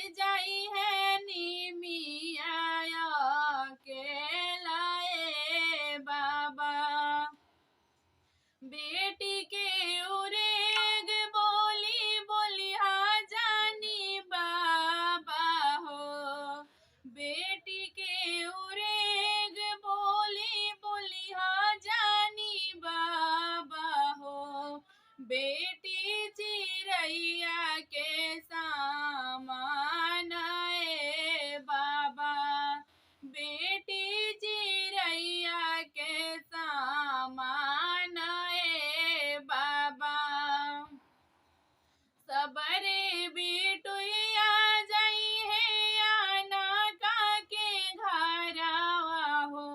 रही जाई है निमिया के लाए बाबा। बेटी के उरेग बोली बोली हा जानी बाबा हो। बेटी के उरेग बोली बोली हा जानी बाबा हो। बेटी चिरैया के सामान ए बाबा। बेटी चिरैया के सामान ए बाबा। सबरे बिटुइया जाई है आना का के घरवा हो।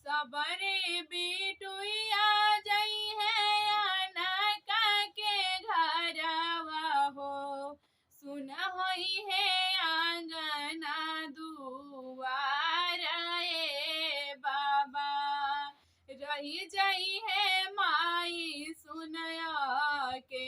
सबरे बिटुइया जाई है आना का के घरवा हो। सुन होई है आंगना दुआर ए बाबा। रही जाई है माई सुनया के